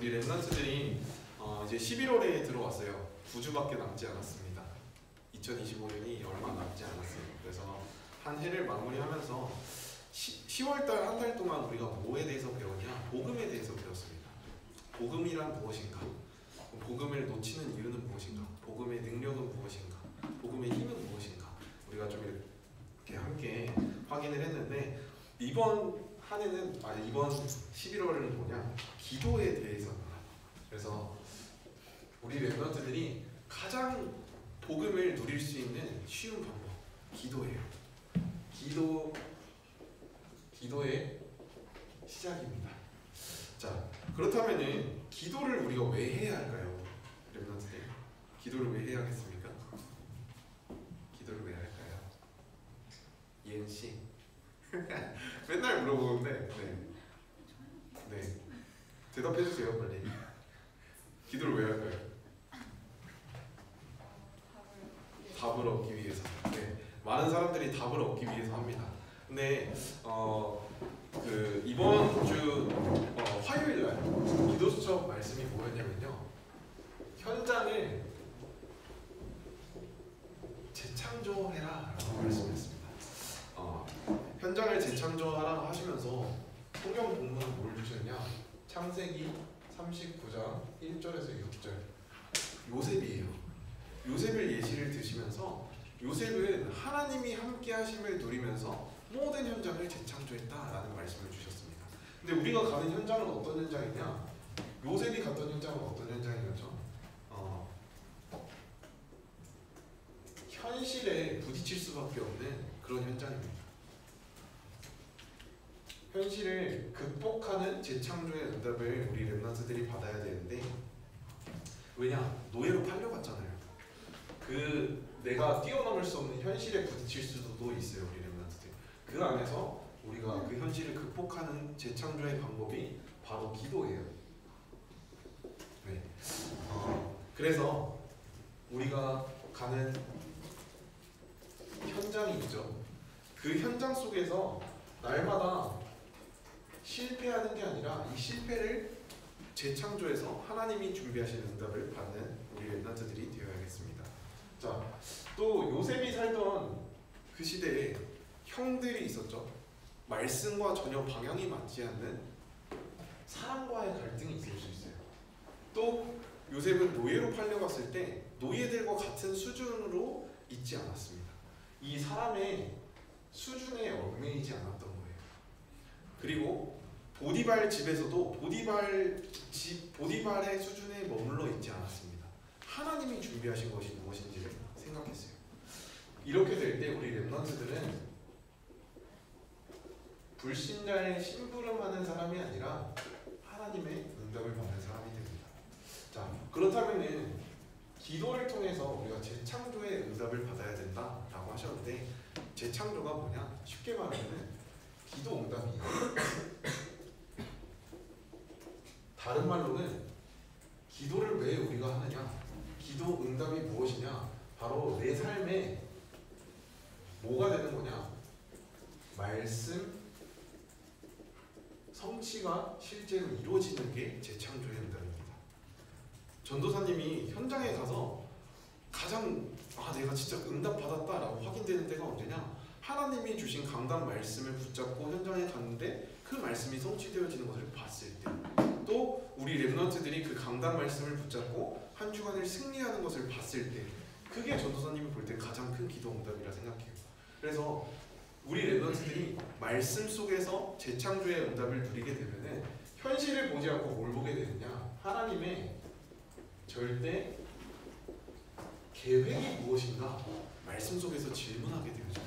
우리 랩런트들이 이제 11월에 들어왔어요. 9주밖에 남지 않았습니다. 2025년이 얼마 남지 않았어요. 그래서 한 해를 마무리하면서 10월달 한 달 동안 우리가 뭐에 대해서 배웠냐? 복음에 대해서 배웠습니다. 복음이란 무엇인가? 복음을 놓치는 이유는 무엇인가? 복음의 능력은 무엇인가? 복음의 힘은 무엇인가? 우리가 좀 이렇게 함께 확인을 했는데 이번 한 해는 이번 11월은 뭐냐? 기도에 대해서입니다. 그래서 우리 랩런트들이 가장 복음을 누릴 수 있는 쉬운 방법, 기도예요. 기도의 시작입니다. 자, 그렇다면은 기도를 우리가 왜 해야 할까요? 랩런트들, 기도를 왜 해야겠습니까? 기도를 왜 할까요? 예은 씨, 맨날 물어보는데, 네, 대답해 주세요, 빨리. 기도를 왜 할까요? 답을 얻기 위해서. 네, 많은 사람들이 답을 얻기 위해서 합니다. 근데 이번 주 화요일 날 기도 수첩 말씀이 뭐였냐면요, 현장을 재창조해라라고 말씀했습니다. 현장을 재창조하라 하시면서 성경 본문은 뭘 주셨냐? 창세기 39장 1절에서 6절 요셉이에요. 요셉을 예시를 드시면서 요셉은 하나님이 함께 하심을 누리면서 모든 현장을 재창조했다라는 말씀을 주셨습니다. 근데 우리가 가는 현장은 어떤 현장이냐? 요셉이 갔던 현장은 어떤 현장이었죠? 현실에 부딪힐 수밖에 없는 그런 현장입니다. 현실을 극복하는 재창조의 응답을 우리 랩런트들이 받아야 되는데, 왜냐? 노예로 팔려갔잖아요. 내가 뛰어넘을 수 없는 현실에 부딪힐 수도 있어요, 우리 랩런트들. 그 안에서 우리가 그 현실을 극복하는 재창조의 방법이 바로 기도예요. 네. 그래서 우리가 가는 현장이 있죠. 그 현장 속에서 날마다 실패하는 게 아니라 이 실패를 재창조해서 하나님이 준비하신 응답을 받는 우리 랩런트들이 되어야겠습니다. 자, 또 요셉이 살던 그 시대에 형들이 있었죠. 말씀과 전혀 방향이 맞지 않는 사람과의 갈등이 있을 수 있어요. 또 요셉은 노예로 팔려갔을 때 노예들과 같은 수준으로 있지 않았습니다. 이 사람의 수준에 얽매이지 않았던 거예요. 그리고 보디발 집에서도 보디발의 수준에 머물러 있지 않았습니다. 하나님이 준비하신 것이 무엇인지를 생각했어요. 이렇게 될 때 우리 랩런트들은 불신자의 심부름하는 사람이 아니라 하나님의 응답을 받는 사람이 됩니다. 자, 그렇다면은 기도를 통해서 우리가 재창조의 응답을 받아야 된다라고 하셨는데, 재창조가 뭐냐? 쉽게 말하면 기도 응답이에요. 다른 말로는 기도를 왜 우리가 하느냐? 기도 응답이 무엇이냐? 바로 내 삶에 뭐가 되는 거냐? 말씀 성취가 실제로 이루어지는 게 재창조의 응답입니다. 전도사님이 현장에 가서 가장 내가 진짜 응답 받았다라고 확인되는 때가 언제냐? 하나님이 주신 강단 말씀을 붙잡고 현장에 갔는데 그 말씀이 성취되어지는 것을 봤을 때, 또 우리 랩런트들이 그 강단 말씀을 붙잡고 한 주간을 승리하는 것을 봤을 때, 그게 전도사님이 볼 때 가장 큰 기도 응답이라 생각해요. 그래서 우리 랩런트들이 말씀 속에서 재창조의 응답을 누리게 되면은 현실을 보지 않고 뭘 보게 되느냐? 하나님의 절대 계획이 무엇인가? 말씀 속에서 질문하게 되죠.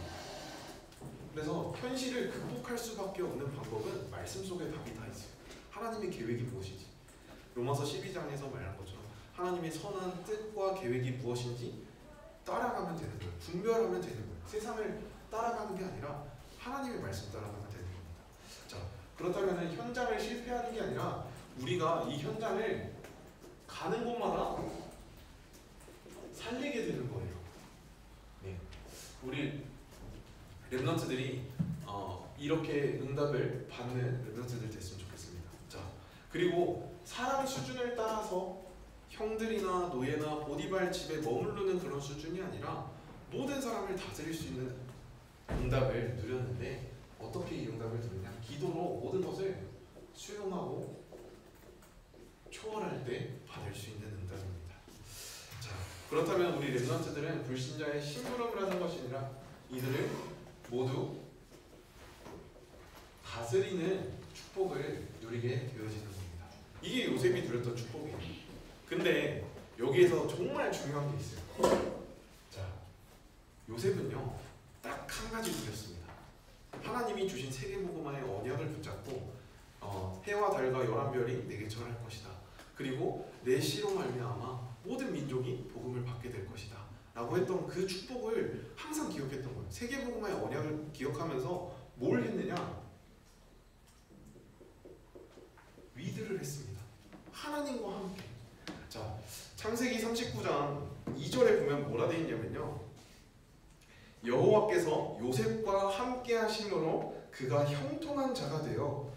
그래서 현실을 극복할 수밖에 없는 방법은 말씀 속에 답이 다 있어요. 하나님의 계획이 무엇인지, 로마서 12장에서 말한 것처럼 하나님의 선한 뜻과 계획이 무엇인지 따라가면 되는 거예요. 분별하면 되는 거예요. 세상을 따라가는 게 아니라 하나님의 말씀 따라가면 되는 겁니다. 자, 그렇다면 현장을 실패하는 게 아니라 우리가 이 현장을 가는 곳마다 살리게 되는 거예요. 네, 우리 랩런트들이 이렇게 응답을 받는 랩런트들 됐으면 좋겠습니다. 자, 그리고 사랑 수준을 따라서 형들이나 노예나 보디발 집에 머무르는 그런 수준이 아니라 모든 사람을 다스릴 수 있는 응답을 누렸는데, 어떻게 이 응답을 누리냐? 기도로 모든 것을 수용하고 초월할 때 받을 수 있는 응답입니다. 자, 그렇다면 우리 렘넌트들은 불신자의 심부름을 하는 것이 아니라 이들을 모두 다스리는 축복을 누리게 되어지는 겁니다. 이게 요셉이 누렸던 축복이에요. 근데 여기에서 정말 중요한 게 있어요. 자, 요셉은요 딱 한 가지 누렸습니다. 하나님이 주신 세계복음화의 언약을 붙잡고 해와 달과 11별이 내게 절할 것이다. 그리고 내 씨로 말미암아 모든 민족이 복음을 받게 될 것이다 라고 했던 그 축복을 항상 기억했던 거예요. 세계복음화의 언약을 기억하면서 뭘 했느냐? 위드를 했습니다. 하나님과 함께. 자, 창세기 39장 2절에 보면 뭐라 되어 있냐면요, 여호와께서 요셉과 함께 하심으로 그가 형통한 자가 되어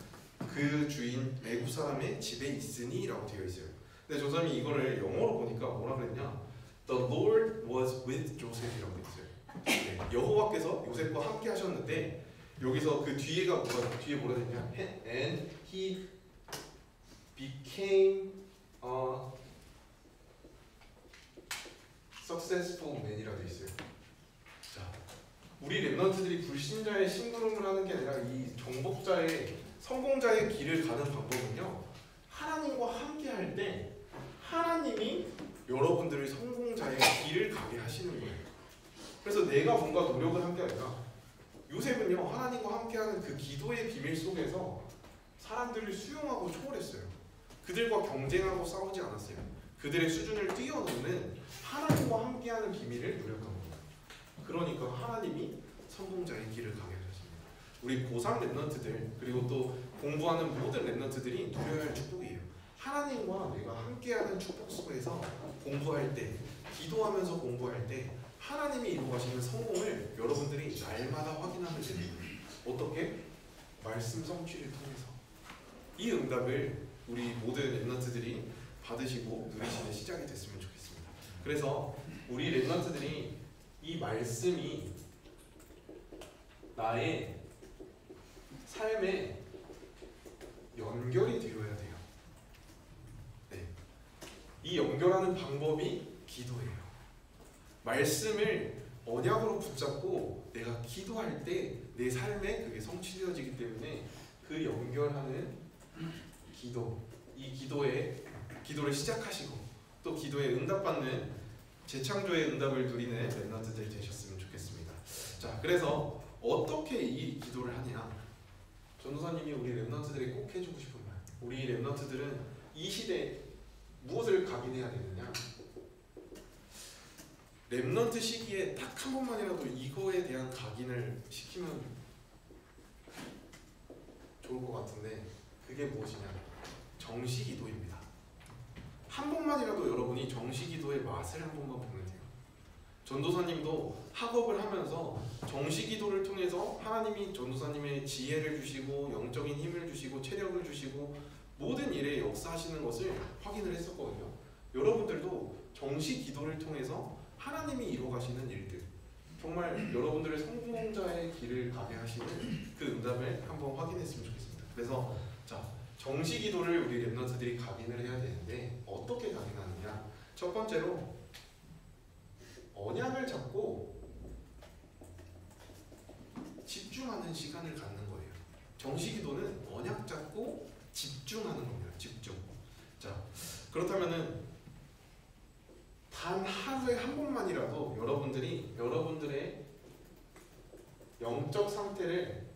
그 주인 애굽 사람의 집에 있으니 라고 되어 있어요. 근데 조사님이 이거를 영어로 보니까 뭐라 그랬냐, The Lord was with Joseph이라고 되어 있어요. 네, 여호와께서 요셉과 함께 하셨는데 여기서 그 뒤에가 뒤에 뭐라 되냐, And he became a successful man이라고 되어 있어요. 자, 우리 렘넌트들이 불신자의 심부름을 하는 게 아니라 이 정복자의 성공자의 길을 가는 방법은요, 하나님과 함께 할 때 하나님이 여러분들을 성공자의 길을 가게 하시는 거예요. 그래서 내가 뭔가 노력을 한 게 아니라 요셉은요 하나님과 함께하는 그 기도의 비밀 속에서 사람들을 수용하고 초월했어요. 그들과 경쟁하고 싸우지 않았어요. 그들의 수준을 뛰어넘는 하나님과 함께하는 비밀을 누렸던 겁니다. 그러니까 하나님이 성공자의 길을 가게 하셨습니다. 우리 고3 렘넌트들 그리고 또 공부하는 모든 렘넌트들이 누려야 할 축복이에요. 하나님과 내가 함께하는 축복 속에서 공부할 때, 기도하면서 공부할 때 하나님이 이루어가시는 성공을 여러분들이 날마다 확인하면 됩니다. 어떻게? 말씀 성취를 통해서. 이 응답을 우리 모든 렘넌트들이 받으시고 누리시는 시작이 됐으면 좋겠습니다. 그래서 우리 렘넌트들이 이 말씀이 나의 삶에 연결이 되어야 돼요. 네. 이 연결하는 방법이 기도예요. 말씀을 언약으로 붙잡고 내가 기도할 때 내 삶에 그게 성취되어지기 때문에 그 연결하는 기도, 이 기도를 시작하시고 또 기도에 응답받는 재창조의 응답을 누리는 렘넌트들 되셨으면 좋겠습니다. 자, 그래서 어떻게 이 기도를 하냐? 전도사님이 우리 렘넌트들이 꼭 해주고 싶은 말. 우리 렘넌트들은 이 시대에 무엇을 각인해야 되느냐? 렘넌트 시기에 딱 한 번만이라도 이거에 대한 각인을 시키면 좋을 것 같은데 그게 무엇이냐? 정시기도입니다. 한 번만이라도 여러분이 정시기도의 맛을 한 번만 보면 돼요. 전도사님도 학업을 하면서 정시기도를 통해서 하나님이 전도사님의 지혜를 주시고 영적인 힘을 주시고 체력을 주시고 모든 일에 역사하시는 것을 확인을 했었거든요. 여러분들도 정시기도를 통해서 하나님이 이루어가시는 일들, 정말 여러분들의 성공자의 길을 가게 하시는 그 응답을 한번 확인했으면 좋겠습니다. 그래서 자, 정시기도를 우리 렘넌트들이 각인을 해야 되는데 어떻게 각인하느냐? 첫 번째로 언약을 잡고 집중하는 시간을 갖는 거예요. 정시기도는 언약 잡고 집중하는 겁니다. 집중. 자, 그렇다면은 단 하루에 한 번만이라도 여러분들의 영적 상태를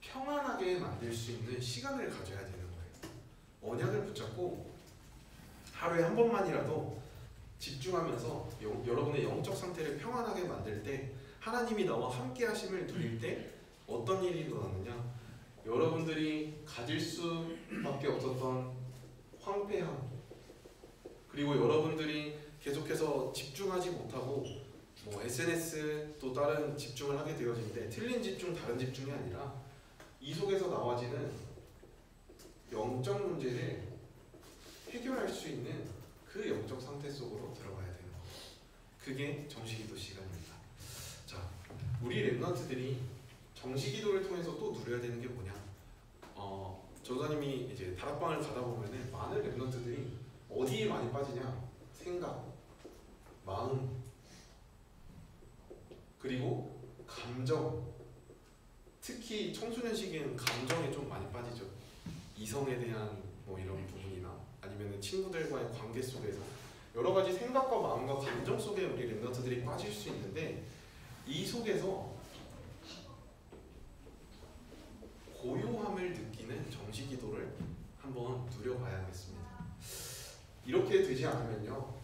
평안하게 만들 수 있는 시간을 가져야 되는 거예요. 언약을 붙잡고 하루에 한 번만이라도 집중하면서 여러분의 영적 상태를 평안하게 만들 때 하나님이 나와 함께 하심을 누릴 때 어떤 일이 일어나느냐? 여러분들이 가질 수밖에 없었던 황폐함, 그리고 여러분들이 계속해서 집중하지 못하고 뭐 SNS 또 다른 집중을 하게 되어지는데 틀린 집중, 다른 집중이 아니라 이 속에서 나와지는 영적 문제를 해결할 수 있는 그 영적 상태 속으로 들어가야 되는 거예요. 그게 정식기도 시간입니다. 자, 우리 랩런트들이 정식기도를 통해서 또 누려야 되는 게 뭐냐? 전도사님이 이제 다락방을 가다 보면은 많은 랩런트들이 어디에 많이 빠지냐? 생각, 마음, 그리고 감정. 특히 청소년 시기에는 감정에 좀 많이 빠지죠. 이성에 대한 뭐 이런 부분이나 아니면 친구들과의 관계 속에서 여러 가지 생각과 마음과 감정 속에 우리 랩런트들이 빠질 수 있는데 이 속에서 고요함을 느끼는 정식기도를 한번 누려봐야겠습니다. 이렇게 되지 않으면요,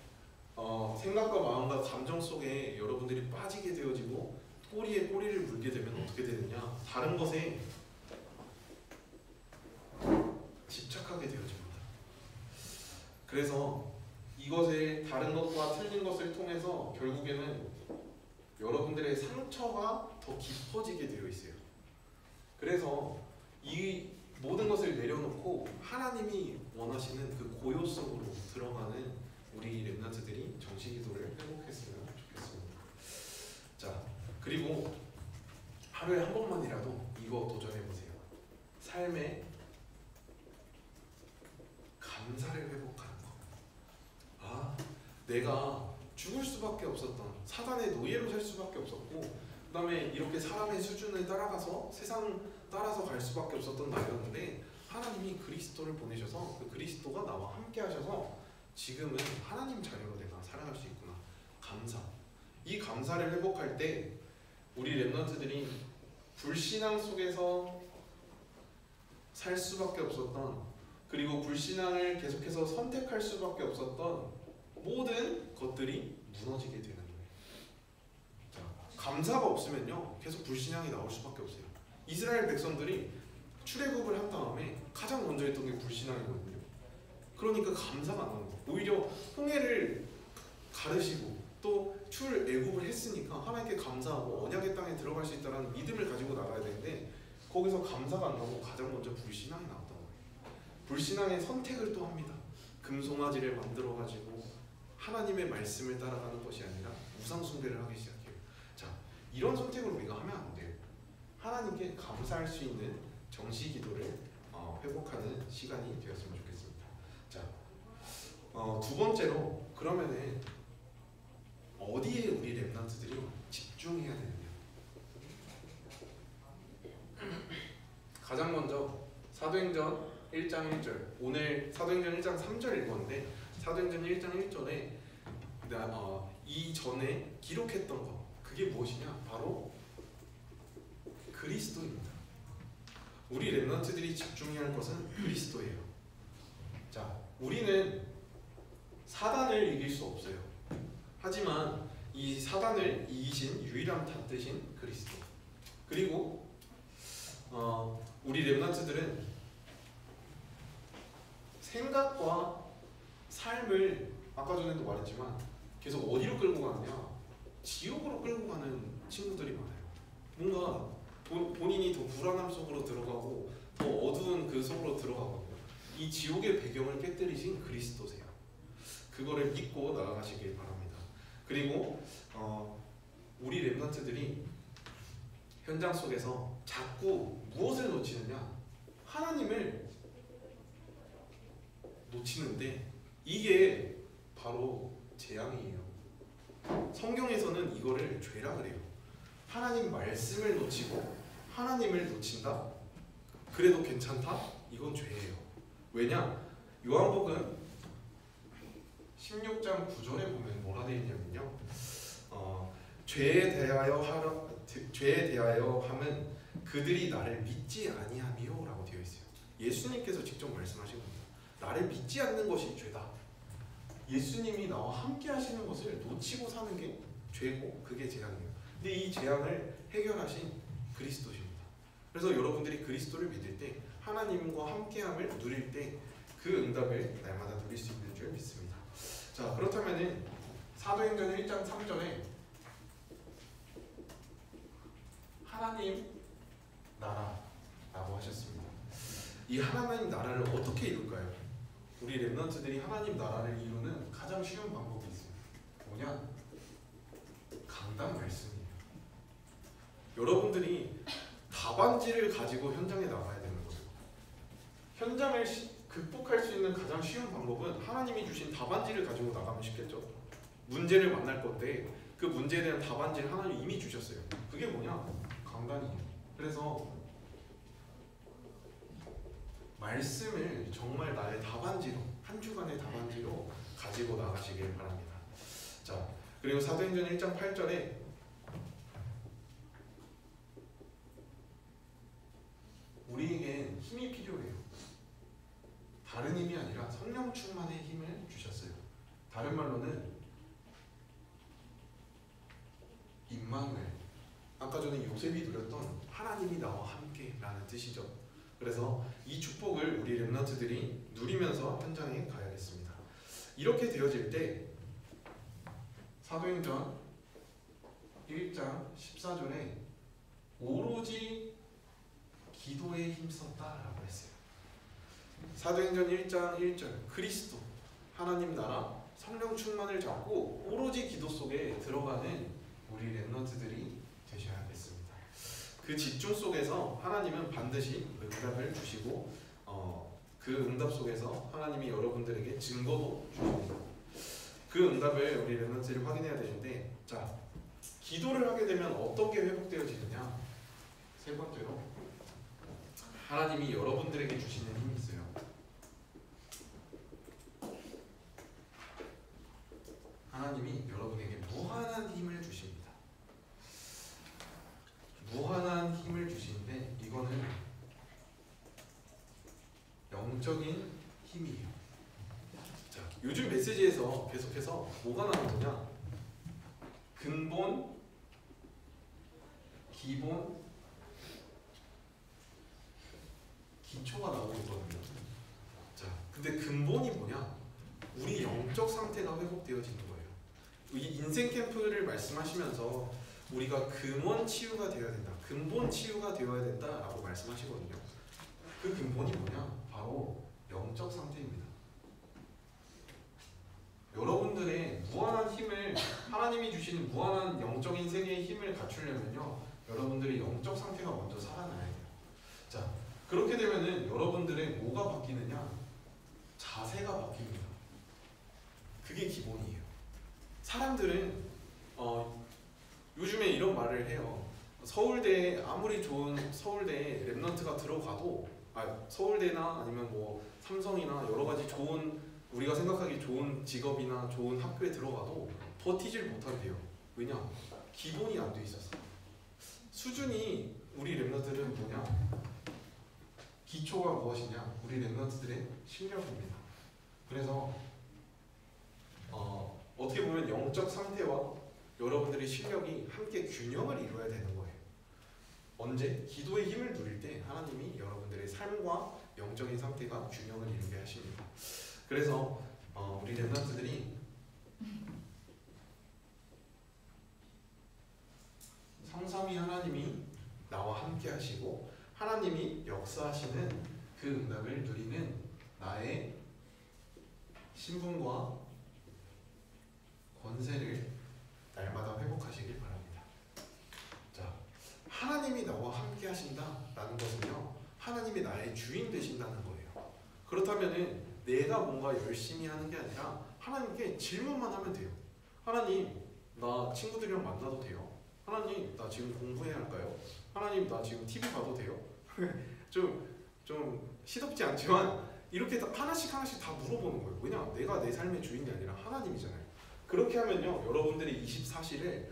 생각과 마음과 감정 속에 여러분들이 빠지게 되어지고 꼬리에 꼬리를 물게 되면 어떻게 되느냐? 다른 것에 집착하게 되어집니다. 그래서 이것을 다른 것과 틀린 것을 통해서 결국에는 여러분들의 상처가 더 깊어지게 되어 있어요. 그래서 이 모든 것을 내려놓고 하나님이 원하시는 그 고요 속으로 들어가는 우리 랩런트들이 정식기도를 회복했으면 좋겠습니다. 자, 그리고 하루에 한 번만이라도 이거 도전해보세요. 삶의 감사를 회복하는 거. 아, 내가 죽을 수밖에 없었던 사단의 노예로 살 수밖에 없었고 그 다음에 이렇게 사람의 수준을 따라가서 세상 따라서 갈 수밖에 없었던 나였는데 하나님이 그리스도를 보내셔서 그 그리스도가 나와 함께 하셔서 지금은 하나님 자녀로 내가 살아갈 수 있구나. 감사. 이 감사를 회복할 때 우리 랩런트들이 불신앙 속에서 살 수밖에 없었던, 그리고 불신앙을 계속해서 선택할 수밖에 없었던 모든 것들이 무너지게 되는 거예요. 자, 감사가 없으면요 계속 불신앙이 나올 수밖에 없어요. 이스라엘 백성들이 출애굽을 한 다음에 가장 먼저 했던 게 불신앙이거든요. 그러니까 감사가 안 나는 거예요. 오히려 홍해를 가르시고 또 출애굽을 했으니까 하나님께 감사하고 언약의 땅에 들어갈 수 있다는 믿음을 가지고 나가야 되는데 거기서 감사가 안 나고 가장 먼저 불신앙이 나왔던 거예요. 불신앙의 선택을 또 합니다. 금송아지를 만들어 가지고 하나님의 말씀을 따라가는 것이 아니라 우상 숭배를 하기 시작해요. 자, 이런 선택을 우리가 하면 안 돼요. 하나님께 감사할 수 있는 정식기도를 회복하는 시간이 되었으면 좋겠습니다. 자, 두 번째로 그러면은 어디에 우리 랩런트들이 집중해야 되느냐? 가장 먼저 사도행전 1장 1절. 오늘 사도행전 1장 3절 읽었는데 사도행전 1장 1절에 이전에 기록했던 것, 그게 무엇이냐? 바로 그리스도입니다. 우리 랩런트들이 집중해야 할 것은 그리스도예요. 자, 우리는 사단을 이길 수 없어요. 하지만 이 사단을 이기신 유일한 탓대신 그리스도. 그리고 우리 랩런트들은 생각과 삶을 아까 전에도 말했지만 계속 어디로 끌고 가느냐? 지옥으로 끌고 가는 친구들이 많아요. 뭔가 본인이 더 불안함 속으로 들어가고 더 어두운 그 속으로 들어가거든요. 이 지옥의 배경을 깨뜨리신 그리스도세요. 그거를 믿고 나아가시길 바랍니다. 그리고 우리 랩런트들이 현장 속에서 자꾸 무엇을 놓치느냐? 하나님을 놓치는데 이게 바로 재앙이에요. 성경에서는 이거를 죄라 그래요. 하나님 말씀을 놓치고 하나님을 놓친다? 그래도 괜찮다? 이건 죄예요. 왜냐? 요한복음 16장 9절에 보면 뭐라 되어 있냐면요. 죄에 대하여 함은 그들이 나를 믿지 아니함이요 라고 되어 있어요. 예수님께서 직접 말씀하신 겁니다. 나를 믿지 않는 것이 죄다. 예수님이 나와 함께 하시는 것을 놓치고 사는 게 죄고 그게 재앙이에요. 근데 이 재앙을 해결하신 그리스도십니다. 그래서 여러분들이 그리스도를 믿을 때 하나님과 함께함을 누릴 때 그 응답을 날마다 누릴 수 있는 줄 믿습니다. 자, 그렇다면은 사도행전 1장 3절에 하나님 나라라고 하셨습니다. 이 하나님 나라를 어떻게 이룰까요? 우리 렘넌트들이 하나님 나라를 이루는 가장 쉬운 방법이 있어요. 뭐냐? 강단 말씀이에요. 여러분들이 답안지를 가지고 현장에 나가야 되는 거예요. 현장을 극복할 수 있는 가장 쉬운 방법은 하나님이 주신 답안지를 가지고 나가면 쉽겠죠. 문제를 만날 건데 그 문제에 대한 답안지를 하나님이 이미 주셨어요. 그게 뭐냐? 강단이에요. 그래서 말씀을 정말 나의 답안지로, 한 주간의 답안지로 가지고 나가시길 바랍니다. 자, 그리고 사도행전 1장 8절에 우리에겐 힘이 필요해요. 다른 힘이 아니라 성령 충만의 힘을 주셨어요. 다른 말로는 임마누엘, 아까 전에 요셉이 누렸던 하나님이 나와 함께라는 뜻이죠. 그래서 이 축복을 우리 렘넌트들이 누리면서 현장에 가야겠습니다. 이렇게 되어질 때 사도행전 1장 14절에 오로지 기도에 힘썼다라고 했어요. 사도행전 1장 1절 그리스도 하나님 나라 성령 충만을 잡고 오로지 기도 속에 들어가는 우리 렘넌트들이 되셔야겠습니다. 그 집중 속에서 하나님은 반드시 응답을 주시고 그 응답 속에서 하나님이 여러분들에게 증거도 주십니다. 그 응답을 우리 렘넌트들이 확인해야 되는데, 자, 기도를 하게 되면 어떤 게 회복되어지느냐? 세 번째로 하나님이 여러분들에게 주시는 힘이 있어요. 하나님이 여러분에게 무한한 힘을 주십니다. 무한한 힘을 주시는데 이거는 영적인 힘이에요. 자, 요즘 메시지에서 계속해서 뭐가 나오느냐? 근본, 기본, 기초가 나오고 있거든요. 자, 근데 근본이 뭐냐? 우리 영적 상태가 회복되어지는 거예요. 이 인생 캠프를 말씀하시면서 우리가 근원 치유가 되어야 된다, 근본 치유가 되어야 된다라고 말씀하시거든요. 그 근본이 뭐냐? 바로 영적 상태입니다. 여러분들의 무한한 힘을, 하나님이 주시는 무한한 영적인 세계의 힘을 갖추려면요, 여러분들의 영적 상태가 먼저 살아나야 돼요. 자, 그렇게 되면은 여러분들의 뭐가 바뀌느냐? 자세가 바뀝니다. 그게 기본이에요. 사람들은 요즘에 이런 말을 해요. 서울대에 아무리 좋은 서울대에 랩넌트가 들어가도, 서울대나 아니면 뭐 삼성이나 여러 가지 좋은, 우리가 생각하기 좋은 직업이나 좋은 학교에 들어가도 버티질 못한대요. 왜냐? 기본이 안 돼 있어서. 수준이, 우리 랩넌트들은 뭐냐? 기초가 무엇이냐? 우리 랩넌트들의 실력입니다. 그래서 어떻게 보면 영적 상태와 여러분들의 실력이 함께 균형을 이루어야 되는 거예요. 언제? 기도의 힘을 누릴 때 하나님이 여러분들의 삶과 영적인 상태가 균형을 이루게 하십니다. 그래서 우리 렘넌트들이 성삼위 하나님이 나와 함께 하시고 하나님이 역사하시는 그 응답을 누리는 나의 신분과 권세를 날마다 회복하시길 바랍니다. 자, 하나님이 나와 함께 하신다라는 것은요, 하나님이 나의 주인 되신다는 거예요. 그렇다면은 내가 뭔가 열심히 하는 게 아니라 하나님께 질문만 하면 돼요. 하나님, 나 친구들이랑 만나도 돼요? 하나님, 나 지금 공부해야 할까요? 하나님, 나 지금 TV 봐도 돼요? 좀 시덥지 않지만 이렇게 하나씩 다 물어보는 거예요. 왜냐? 내가 내 삶의 주인이 아니라 하나님이잖아요. 그렇게 하면요, 여러분들이 24시를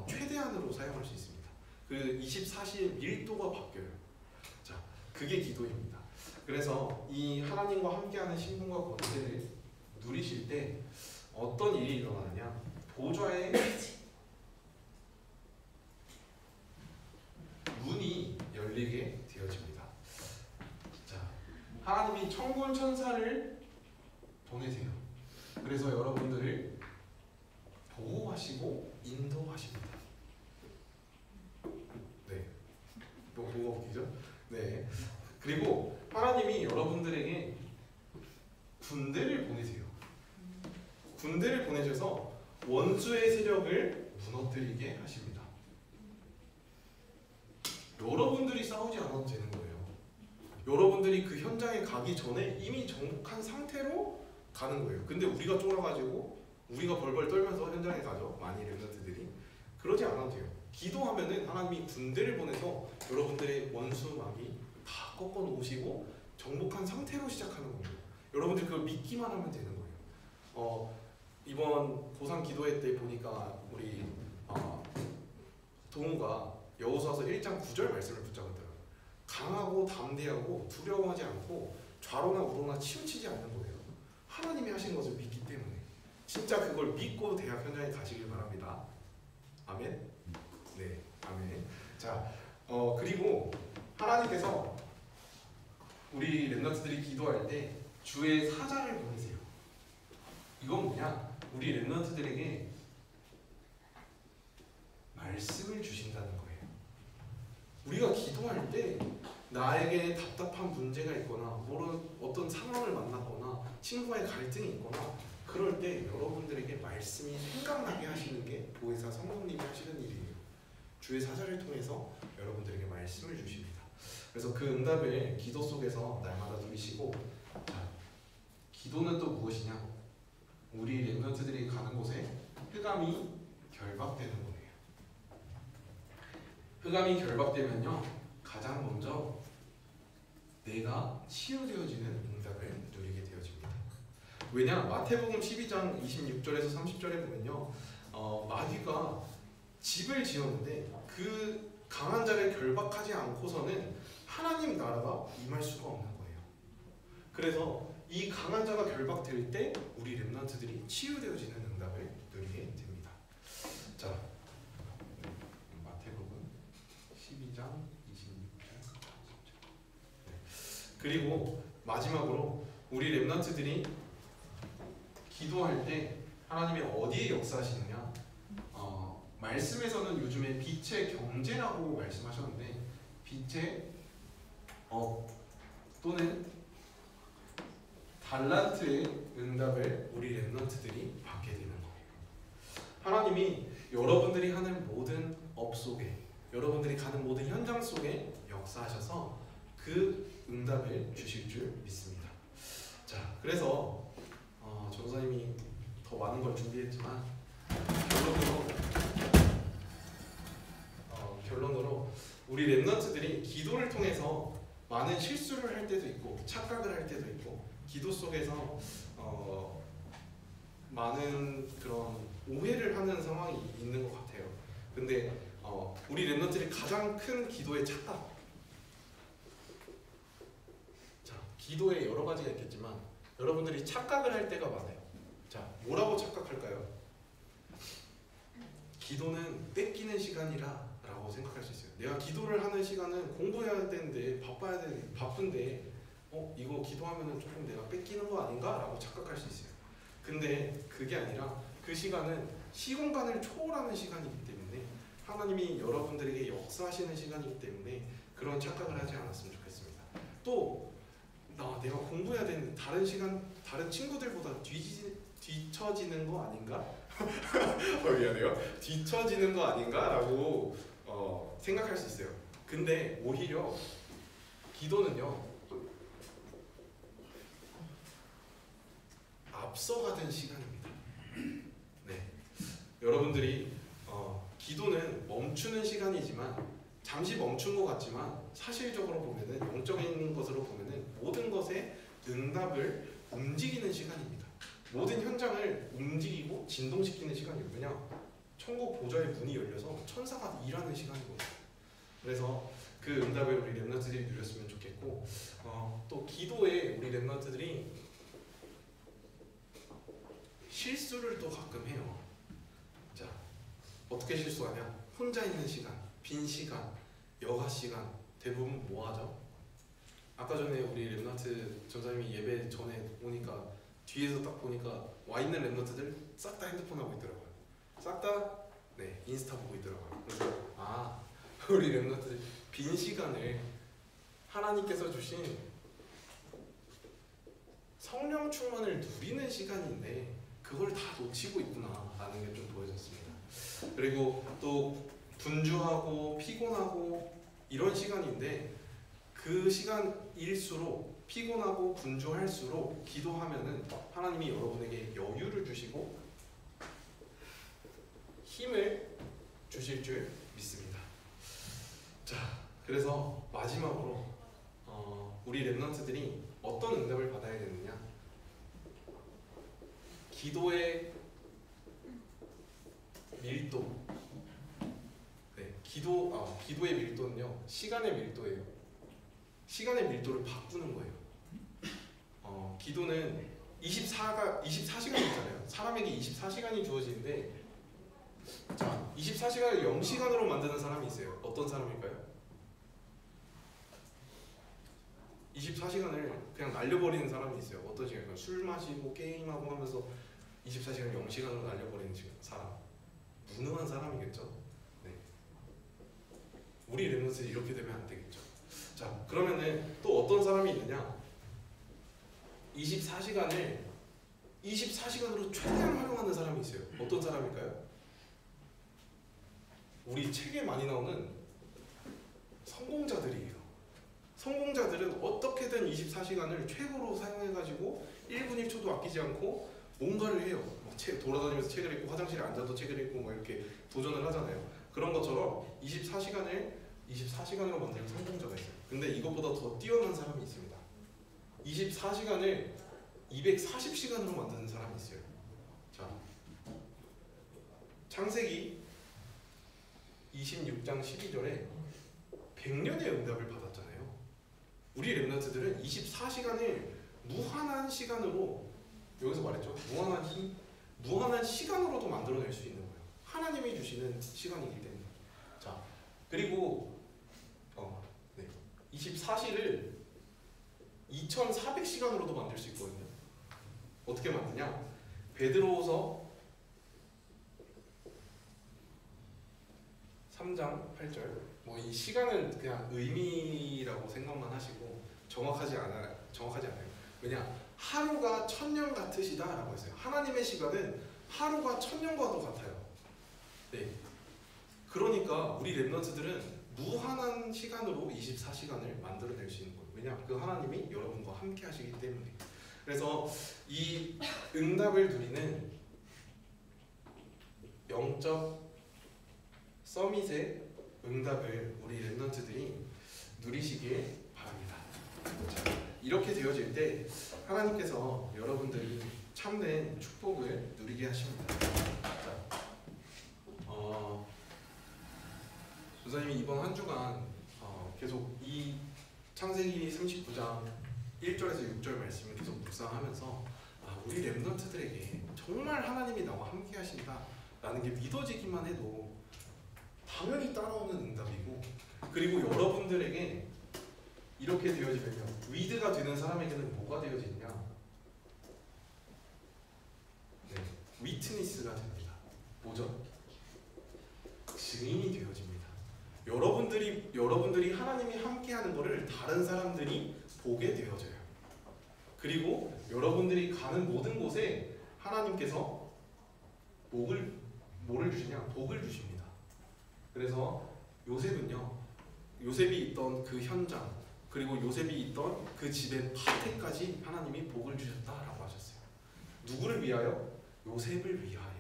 최대한으로 사용할 수 있습니다. 그 24시의 밀도가 바뀌어요. 자, 그게 기도입니다. 그래서 이 하나님과 함께하는 신분과 권세를 누리실 때 어떤 일이 일어나느냐? 보좌의 문이 열리게 되어집니다. 자, 하나님이 천군 천사를 보내세요. 그래서 여러분들을 보호하시고 인도하십니다. 네, 뭐가 웃기죠? 네. 그리고 하나님이 여러분들에게 군대를 보내세요. 군대를 보내셔서 원수의 세력을 무너뜨리게 하십니다. 여러분들이 싸우지 않아도 되는 거예요. 여러분들이 그 현장에 가기 전에 이미 정복한 상태로 가는 거예요. 근데 우리가 쫄아가지고 우리가 벌벌 떨면서 현장에 가죠. 많이 렘넌트들이. 그러지 않아도 돼요. 기도하면은 하나님이 군대를 보내서 여러분들의 원수 마귀 다 꺾어 놓으시고 정복한 상태로 시작하는 겁니다. 여러분들 그걸 믿기만 하면 되는 거예요. 이번 고상 기도회 때 보니까 우리 동우가 여호수아서 1장 9절 말씀을 붙잡았더라고요. 강하고 담대하고 두려워하지 않고 좌로나 우로나 치우치지 않는 거예요. 하나님이 하신 것을 믿기 때문에. 진짜 그걸 믿고 대학 현장에 가시길 바랍니다. 아멘? 네, 아멘. 자, 그리고 하나님께서 우리 렘넌트들이 기도할 때 주의 사자를 보내세요. 이건 뭐냐? 우리 렘넌트들에게 말씀을 주신다는 거예요. 우리가 기도할 때 나에게 답답한 문제가 있거나 어떤 상황을 만났거나 친구와의 갈등이 있거나 그럴 때 여러분들에게 말씀이 생각나게 하시는 게 보혜사 성령님이 하시는 일이에요. 주의 사자를 통해서 여러분들에게 말씀을 주십니다. 그래서 그 응답을 기도 속에서 날마다 누리시고, 기도는 또 무엇이냐? 우리 렘넌트들이 가는 곳에 흑암이 결박되는 거예요. 흑암이 결박되면요, 가장 먼저 내가 치유되어지는 응답을 누리게 되어집니다. 왜냐? 마태복음 12장 26절에서 30절에 보면요, 마귀가 집을 지었는데 그 강한 자를 결박하지 않고서는 하나님 나라가 임할 수가 없는 거예요. 그래서 이 강한 자가 결박될 때 우리 렘넌트들이 치유되어지는 응답을 누리게 됩니다. 자, 마태복음 12장 26절. 그리고 마지막으로 우리 렘넌트들이 기도할 때 하나님이 어디에 역사하시느냐? 말씀에서는 요즘에 빛의 경제라고 말씀하셨는데 빛의 또는 달란트의 응답을 우리 렘넌트들이 받게 되는 거예요. 하나님이 여러분들이 하는 모든 업 속에, 여러분들이 가는 모든 현장 속에 역사하셔서 그 응답을 주실 줄 믿습니다. 자, 그래서 전도사님이 더 많은 걸 준비했지만 결론으로 우리 렘넌트들이 기도를 통해서 많은 실수를 할 때도 있고 착각을 할 때도 있고 기도 속에서 많은 그런 오해를 하는 상황이 있는 것 같아요. 근데 우리 렘넌트들이 가장 큰 기도의 착각, 자, 기도에 여러 가지가 있겠지만 여러분들이 착각을 할 때가 많아요. 자, 뭐라고 착각할까요? 기도는 뺏기는 시간이라 라고 생각할 수 있어요. 내가 기도를 하는 시간은 공부해야 되는데 바쁜데 이거 기도하면은 조금 내가 뺏기는 거 아닌가? 라고 착각할 수 있어요. 근데 그게 아니라 그 시간은 시공간을 초월하는 시간이기 때문에 하나님이 여러분들에게 역사하시는 시간이기 때문에 그런 착각을 하지 않았으면 좋겠습니다. 또 내가 공부해야 되는데 다른 친구들보다 뒤처지는 거 아닌가? 미안해요. 뒤처지는 거 아닌가라고 생각할 수 있어요. 근데 오히려 기도는요, 앞서가던 시간입니다. 네, 여러분들이 기도는 멈추는 시간이지만 잠시 멈춘 것 같지만 사실적으로 보면은 영적인 것으로 보면은 모든 것의 응답을 움직이는 시간입니다. 모든 현장을 움직이고 진동시키는 시간이에요. 왜냐? 천국 보좌의 문이 열려서 천사가 일하는 시간이거든요. 그래서 그 응답을 우리 렘넌트들이 누렸으면 좋겠고, 또 기도에 우리 렘넌트들이 실수를 또 가끔 해요. 자, 어떻게 실수하냐? 혼자 있는 시간, 빈 시간, 여가 시간 대부분 뭐 하죠? 아까 전에 우리 렘넌트 전사님이 예배 전에 오니까 뒤에서 딱 보니까 와 있는 렘넌트들 싹 다 핸드폰 하고 있더라고요. 싹 다 인스타 보고 있더라고요. 그래서 우리 렘넌트들 빈 시간을 하나님께서 주신 성령 충만을 누리는 시간인데 그걸 다 놓치고 있구나라는 게 좀 보여졌습니다. 그리고 또 분주하고 피곤하고 이런 시간인데 그 시간일수록 피곤하고 분주할수록 기도하면은 하나님이 여러분에게 여유를 주시고 힘을 주실 줄 믿습니다. 자, 그래서 마지막으로 우리 렘넌트들이 어떤 응답을 받아야 되느냐? 기도의 밀도. 네, 기도의 밀도는요, 시간의 밀도예요. 시간의 밀도를 바꾸는 거예요. 기도는 24시간이 있잖아요. 사람에게 24시간이 주어지는데, 자, 24시간을 0시간으로 만드는 사람이 있어요. 어떤 사람일까요? 24시간을 그냥 날려버리는 사람이 있어요. 어떤 시간일까요? 술 마시고 게임하고 하면서 24시간을 0시간으로 날려버리는 사람. 무능한 사람이겠죠. 네. 우리 렘넌트 이렇게 되면 안 되겠죠. 자, 그러면은 또 어떤 사람이 있느냐? 24시간을 24시간으로 최대한 활용하는 사람이 있어요. 어떤 사람일까요? 우리 책에 많이 나오는 성공자들이에요. 성공자들은 어떻게든 24시간을 최고로 사용해가지고 1분 1초도 아끼지 않고 뭔가를 해요. 돌아다니면서 책을 읽고 화장실에 앉아도 책을 읽고 뭐 이렇게 도전을 하잖아요. 그런 것처럼 24시간을 24시간으로 만드는 성공자가 있어요. 근데 이것보다 더 뛰어난 사람이 있습니다. 24시간을 240시간으로 만드는 사람이 있어요. 자, 창세기 26장 12절에 100년의 응답을 받았잖아요. 우리 렘넌트들은 24시간을 무한한 시간으로, 여기서 말했죠. 무한한 힘, 무한한 시간으로도 만들어낼 수 있는 거예요. 하나님이 주시는 시간이기 때문에. 자, 그리고 24시를 2400시간으로도 만들 수 있거든요. 어떻게 만드냐? 베드로후서 3장 8절. 뭐 이 시간은 그냥 의미라고 생각만 하시고 정확하지 않아요. 왜냐? 하루가 1000년 같으시다라고 했어요. 하나님의 시간은 하루가 1000년과도 같아요. 네. 그러니까 우리 렘넌트들은 무한한 시간으로 24시간을 만들어낼 수 있는 거예요. 왜냐? 그 하나님이 여러분과 함께 하시기 때문에. 그래서 이 응답을 누리는 영적 서밋의 응답을 우리 렘넌트들이 누리시길 바랍니다. 자, 이렇게 되어질 때 하나님께서 여러분들이 참된 축복을 누리게 하십니다. 자, 조사님이 이번 한 주간 계속 이 창세기 39장 1절에서 6절 말씀을 계속 묵상하면서 우리 렘넌트들에게 정말 하나님이 나와 함께 하신다라는 게 믿어지기만 해도 당연히 따라오는 응답이고, 그리고 여러분들에게 이렇게 되어지면요, 위드가 되는 사람에게는 뭐가 되어지냐? 네, 위트니스가 됩니다. 뭐죠? 증인이 되어집니다. 여러분들이 하나님이 함께하는 것을 다른 사람들이 보게 되어져요. 그리고 여러분들이 가는 모든 곳에 하나님께서 뭐를 주시냐? 복을 주십니다. 그래서 요셉이 있던 그 현장, 그리고 요셉이 있던 그 집의 밭에까지 하나님이 복을 주셨다라고 하셨어요. 누구를 위하여? 요셉을 위하여.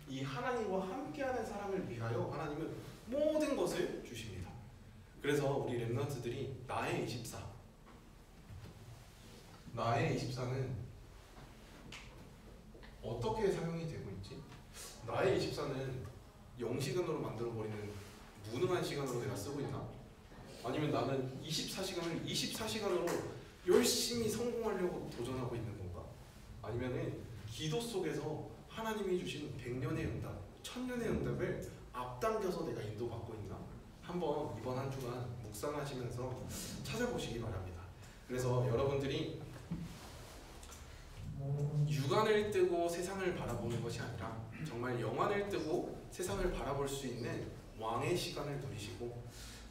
이 하나님과 함께하는 사람을 위하여 하나님은 모든 것을 주십니다. 그래서 우리 렘넌트들이 나의 24는 어떻게 사용이 되고 있지? 나의 24는 0시간으로 만들어버리는 무능한 시간으로 내가 쓰고 있나? 아니면 나는 24시간을 24시간으로 열심히 성공하려고 도전하고 있는 건가? 아니면은 기도 속에서 하나님이 주신 100년의 응답, 1000년의 응답을 앞당겨서 내가 인도받고 있나? 한번 이번 한 주간 묵상하시면서 찾아보시기 바랍니다. 그래서 여러분들이 육안을 뜨고 세상을 바라보는 것이 아니라 정말 영안을 뜨고 세상을 바라볼 수 있는 왕의 시간을 누리시고,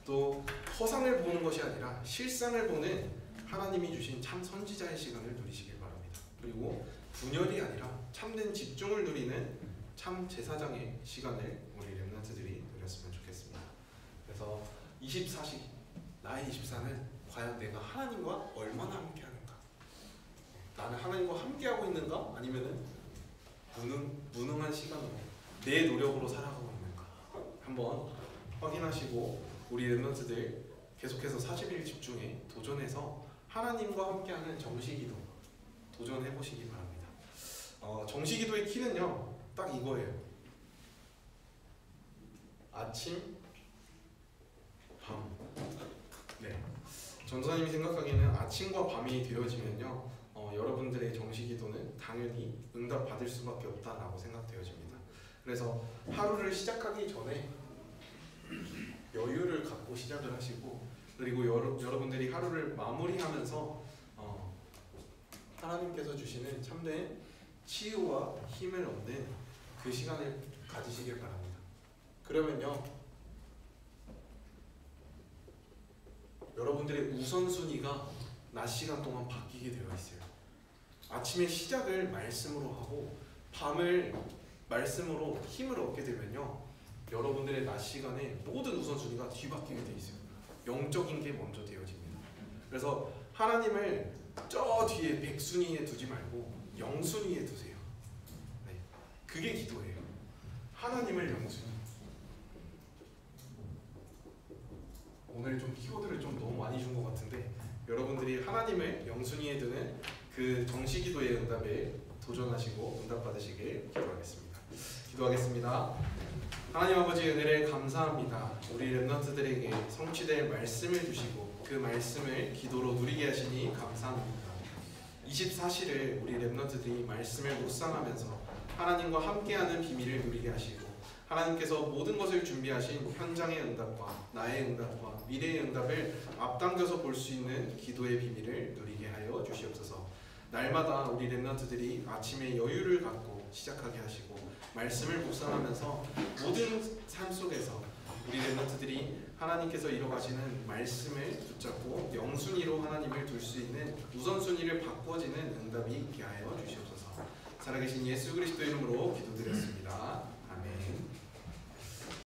또 허상을 보는 것이 아니라 실상을 보는 하나님이 주신 참 선지자의 시간을 누리시길 바랍니다. 그리고 분열이 아니라 참된 집중을 누리는 참 제사장의 시간을 우리 렘넌트들이 누렸으면 좋겠습니다. 그래서 24시, 나의 24는 과연 내가 하나님과 얼마나 함께하는가? 나는 하나님과 함께하고 있는가? 아니면은 무능한 시간으로 내 노력으로 살아가고 있는가? 한번 확인하시고 우리 렘넌트들 계속해서 40일 집중에 도전해서 하나님과 함께하는 정시기도 도전해 보시기 바랍니다. 정시기도의 키는요, 딱 이거예요. 아침, 밤. 네. 전도사님이 생각하기에는 아침과 밤이 되어지면요, 여러분들의 정시기도는 당연히 응답 받을 수밖에 없다라고 생각되어집니다. 그래서 하루를 시작하기 전에 여유를 갖고 시작을 하시고, 그리고 여러분들이 하루를 마무리하면서 하나님께서 주시는 참된 치유와 힘을 얻는 그 시간을 가지시길 바랍니다. 그러면요, 여러분들의 우선순위가 낮 시간 동안 바뀌게 되어 있어요. 아침에 시작을 말씀으로 하고 밤을 말씀으로 힘을 얻게 되면요, 여러분들의 낮 시간에 모든 우선순위가 뒤바뀌게 되어 있어요. 영적인 게 먼저 되어집니다. 그래서 하나님을 저 뒤에 백순위에 두지 말고 영순위에 두세요. 네, 그게 기도예요. 하나님을 영순위. 오늘 좀 키워드를 좀 너무 많이 준 것 같은데, 여러분들이 하나님을 영순위에 두는 그 정시기도의 응답에 도전하시고 응답 받으시길 기도하겠습니다. 기도하겠습니다. 하나님 아버지, 은혜를 감사합니다. 우리 렘넌트들에게 성취될 말씀을 주시고 그 말씀을 기도로 누리게 하시니 감사합니다. 24시를 우리 렘넌트들이 말씀을 묵상하면서 하나님과 함께하는 비밀을 누리게 하시고, 하나님께서 모든 것을 준비하신 현장의 응답과 나의 응답과 미래의 응답을 앞당겨서 볼 수 있는 기도의 비밀을 누리게 하여 주시옵소서. 날마다 우리 렘넌트들이 아침에 여유를 갖고 시작하게 하시고, 말씀을 묵상하면서 모든 삶 속에서 우리 렘넌트들이 하나님께서 이뤄가시는 말씀을 붙잡고 영순위로 하나님을 둘 수 있는 우선순위를 바꿔지는 응답이 있게 하여 주시옵소서. 살아계신 예수 그리스도 이름으로 기도드렸습니다.